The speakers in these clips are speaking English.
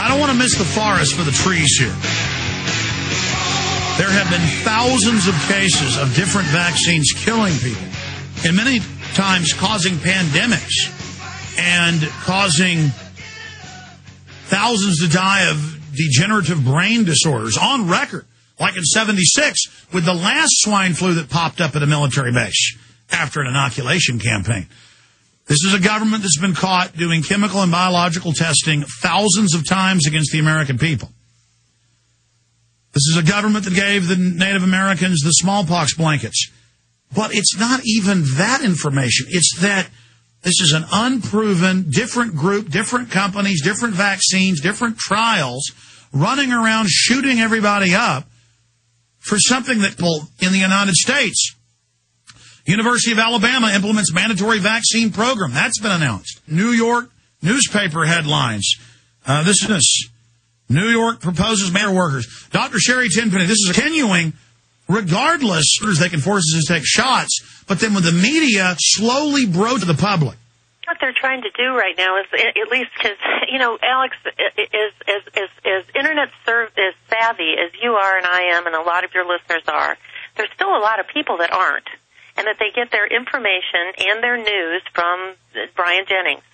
I don't want to miss the forest for the trees here. There have been thousands of cases of different vaccines killing people, and many times causing pandemics and causing thousands to die of degenerative brain disorders on record, like in '76 with the last swine flu that popped up at a military base after an inoculation campaign. This is a government that's been caught doing chemical and biological testing thousands of times against the American people. This is a government that gave the Native Americans the smallpox blankets. But it's not even that information. It's that this is an unproven, different group, different companies, different vaccines, different trials, running around shooting everybody up for something that, well, in the United States, University of Alabama implements mandatory vaccine program. That's been announced. New York newspaper headlines. This is New York proposes mayor workers. Dr. Sherri Tenpenny, this is continuing regardless. They can force us to take shots, but then when the media slowly broach to the public. What they're trying to do right now is, at least because, you know, Alex, is internet as savvy as you are and I am and a lot of your listeners are, there's still a lot of people that aren't, and that they get their information and their news from Brian Jennings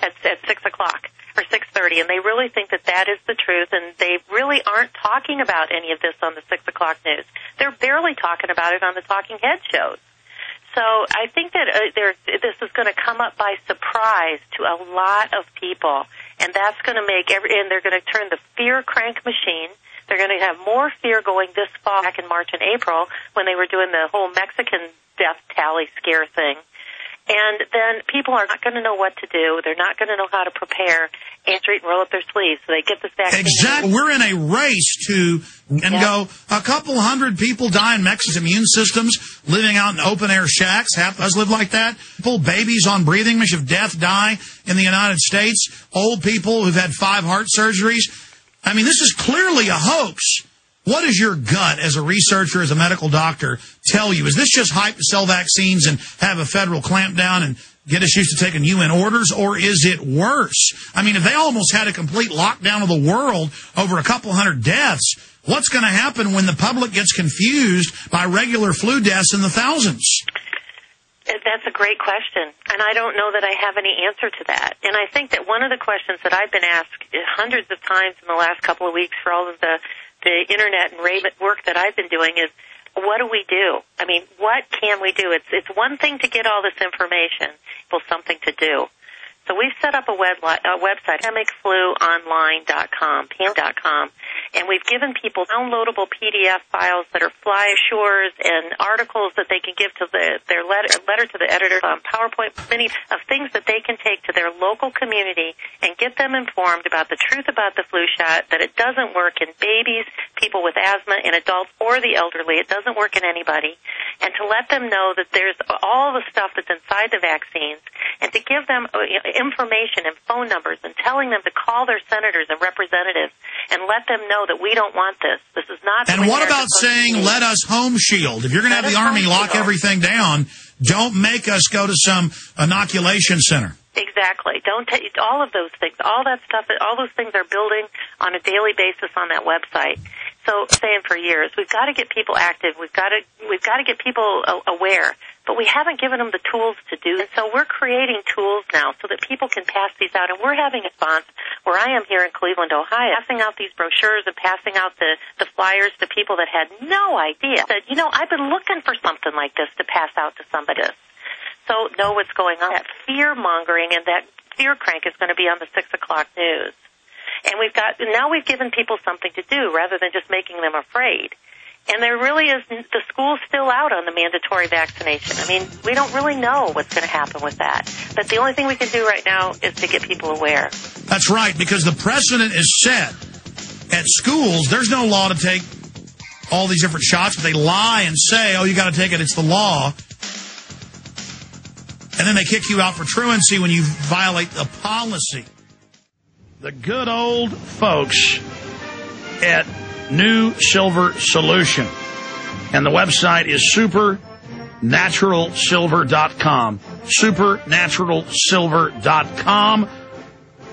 at 6 o'clock or 6:30, and they really think that that is the truth, and they really aren't talking about any of this on the 6 o'clock news. They're barely talking about it on the talking head shows. So I think that this is going to come up by surprise to a lot of people, and that's going to make and they're going to turn the fear crank machine. They're going to have more fear going this fall, back in March and April, when they were doing the whole Mexican death tally scare thing. And then people are not going to know what to do. They're not going to know how to prepare and roll up their sleeves so they get this vaccine. Exactly. We're in a race to go, a couple hundred people die in Mexico's immune systems, living out in open-air shacks. Half of us live like that. People, babies on breathing machines of death die in the United States. Old people who've had 5 heart surgeries. I mean, this is clearly a hoax. What does your gut as a researcher, as a medical doctor, tell you? Is this just hype to sell vaccines and have a federal clampdown and get us used to taking UN orders, or is it worse? I mean, if they almost had a complete lockdown of the world over a couple hundred deaths, what's going to happen when the public gets confused by regular flu deaths in the thousands? That's a great question, and I don't know that I have any answer to that. And I think that one of the questions that I've been asked hundreds of times in the last couple of weeks for all of the internet and work that I've been doing is, what do we do? I mean, what can we do? It's one thing to get all this information, well, something to do. So we've set up a website, pandemicfluonline.com, and we've given people downloadable PDF files that are flyashores and articles that they can give to their letter to the editor, PowerPoint, many of things that they can take to their local community and get them informed about the truth about the flu shot, that it doesn't work in babies, people with asthma, in adults, or the elderly. It doesn't work in anybody. And to let them know that there's all the stuff that's inside the vaccines, and to give them information and phone numbers and telling them to call their senators and representatives and let them know that we don't want this. This is not. And what about saying, let us home shield? If you're going to have the Army lock everything down, don't make us go to some inoculation center. Exactly. Don't take all of those things. All that stuff, all those things are building on a daily basis on that website. So, saying for years, we've got to get people active. We've got to get people aware. But we haven't given them the tools to do. And so we're creating tools now so that people can pass these out. And we're having a response where I am here in Cleveland, Ohio, passing out these brochures and passing out the flyers to people that had no idea. Said, you know, I've been looking for something like this to pass out to somebody. So know what's going on. That fear-mongering and that fear crank is going to be on the 6 o'clock news. And now we've given people something to do rather than just making them afraid. And there really is, the school's still out on the mandatory vaccination. I mean, we don't really know what's going to happen with that. But the only thing we can do right now is to get people aware. That's right, because the precedent is set. At schools, there's no law to take all these different shots, but they lie and say, oh, you got to take it, it's the law. And then they kick you out for truancy when you violate the policy. The good old folks at New Silver Solution. And the website is supernaturalsilver.com. Supernaturalsilver.com.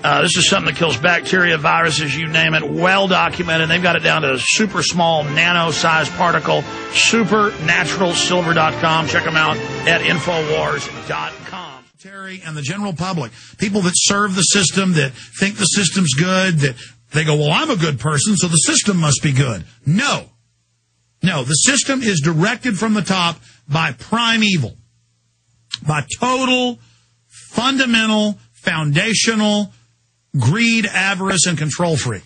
This is something that kills bacteria, viruses, you name it, well documented. They've got it down to a super small, nano-sized particle. Supernaturalsilver.com. Check them out at Infowars.com. Terry and the general public, people that serve the system, that think the system's good, that they go, well, I'm a good person, so the system must be good. No. No, the system is directed from the top by prime evil, by total, fundamental, foundational greed, avarice, and control freak.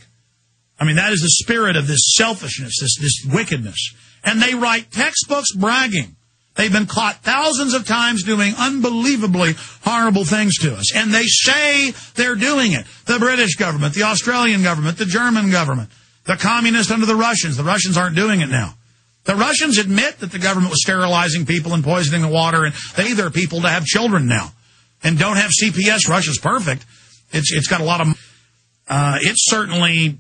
I mean, that is the spirit of this selfishness, this wickedness. And they write textbooks bragging. They've been caught thousands of times doing unbelievably horrible things to us. And they say they're doing it. The British government, the Australian government, the German government, the communists under the Russians. The Russians aren't doing it now. The Russians admit that the government was sterilizing people and poisoning the water, and they pay their people to have children now and don't have CPS. Russia's perfect. It's got a lot of... it certainly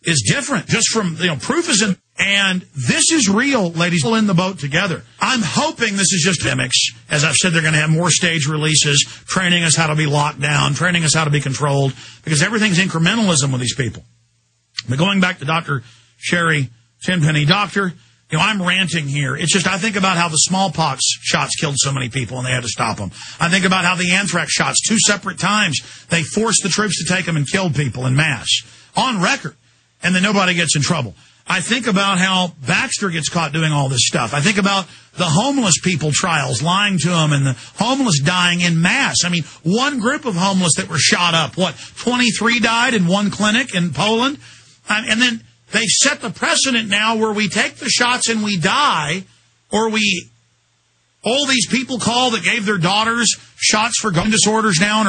is different. Just from, proof is in... And this is real, ladies. Pull in the boat together. I'm hoping this is just gimmicks. As I've said, they're going to have more stage releases, training us how to be locked down, training us how to be controlled, because everything's incrementalism with these people. But going back to Dr. Sherri Tenpenny, doctor, I'm ranting here. It's just I think about how the smallpox shots killed so many people and they had to stop them. I think about how the anthrax shots, 2 separate times, they forced the troops to take them and killed people in mass. On record. And then nobody gets in trouble. I think about how Baxter gets caught doing all this stuff. I think about the homeless people trials, lying to them, and the homeless dying in mass. I mean, one group of homeless that were shot up, 23 died in one clinic in Poland? And then they've set the precedent now where we take the shots and we die, or all these people call that gave their daughters shots for gun disorders now.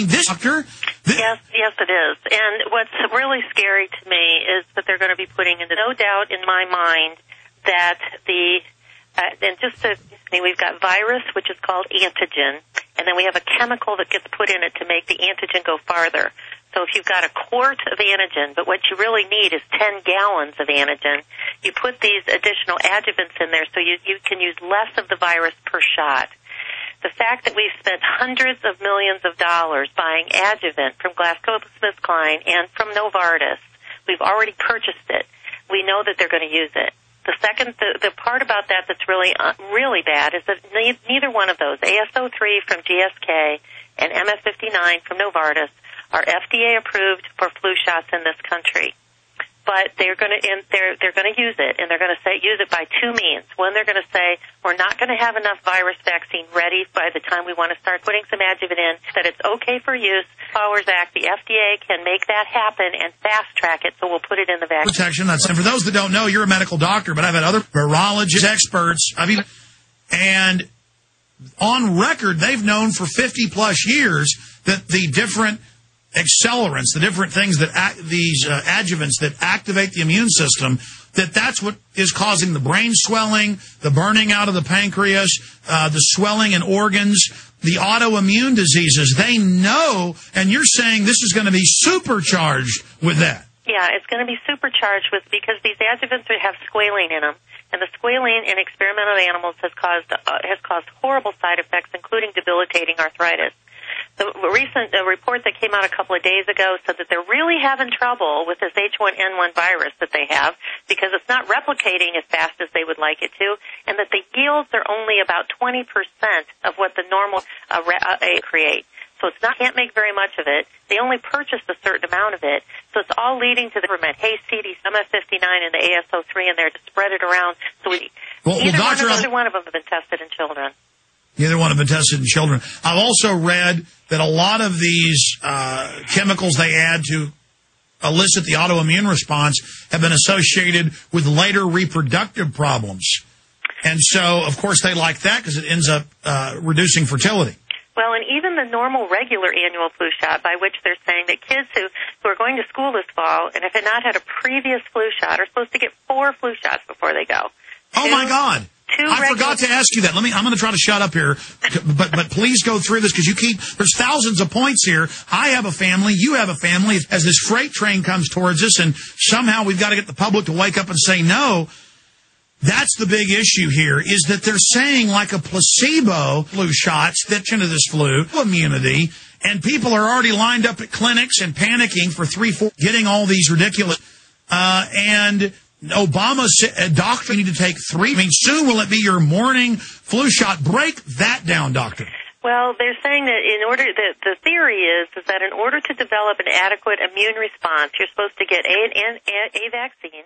This doctor... Yes, it is. And what's really scary to me is that they're going to be putting into no doubt in my mind that we've got virus, which is called antigen, and then we have a chemical that gets put in it to make the antigen go farther. So if you've got a quart of antigen, but what you really need is 10 gallons of antigen, you put these additional adjuvants in there so you can use less of the virus per shot. The fact that we've spent hundreds of millions of dollars buying adjuvant from GlaxoSmithKline and from Novartis, we've already purchased it. We know that they're going to use it. The part about that that's really bad is that neither one of those, AS03 from GSK and MS59 from Novartis, are FDA approved for flu shots in this country. But they're going to use it, and they're going to use it by 2 means. One, they're going to say we're not going to have enough virus vaccine ready by the time we want to start putting some adjuvant in, that it's okay for use. Powers Act, the FDA can make that happen and fast track it, so we'll put it in the vaccine. Protection. And for those that don't know, you're a medical doctor, but I've had other virologists, experts. And on record, they've known for 50 plus years that the different accelerants, the different things that these adjuvants that activate the immune system, that's what is causing the brain swelling, the burning out of the pancreas, the swelling in organs, the autoimmune diseases. They know, and you're saying this is going to be supercharged with that. Yeah, it's going to be supercharged because these adjuvants have squalene in them, and the squalene in experimental animals has caused horrible side effects, including debilitating arthritis. The recent report that came out a couple of days ago said that they're really having trouble with this H1N1 virus that they have because it's not replicating as fast as they would like it to, and that the yields are only about 20% of what the normal create. So can't make very much of it. They only purchased a certain amount of it. So it's all leading to the government, CDC, MS59, and the AS03 in there to spread it around. So either one of them have been tested in children. Neither one have been tested in children. I've also read that a lot of these chemicals they add to elicit the autoimmune response have been associated with later reproductive problems. And so, of course, they like that because it ends up reducing fertility. Well, and even the normal regular annual flu shot, by which they're saying that kids who are going to school this fall and if had not had a previous flu shot are supposed to get 4 flu shots before they go. Oh, my God. I forgot to ask you that. I'm going to try to shut up here, but please go through this because there's thousands of points here. I have a family. You have a family. As this freight train comes towards us and somehow we've got to get the public to wake up and say no, that's the big issue here is that they're saying like a placebo flu shots that into this flu immunity And people are already lined up at clinics and panicking for 3-4, getting all these ridiculous. And Obama said, doctor, you need to take 3. I mean, soon will it be your morning flu shot? Break that down, doctor. Well, they're saying that the theory is that in order to develop an adequate immune response, you're supposed to get a vaccine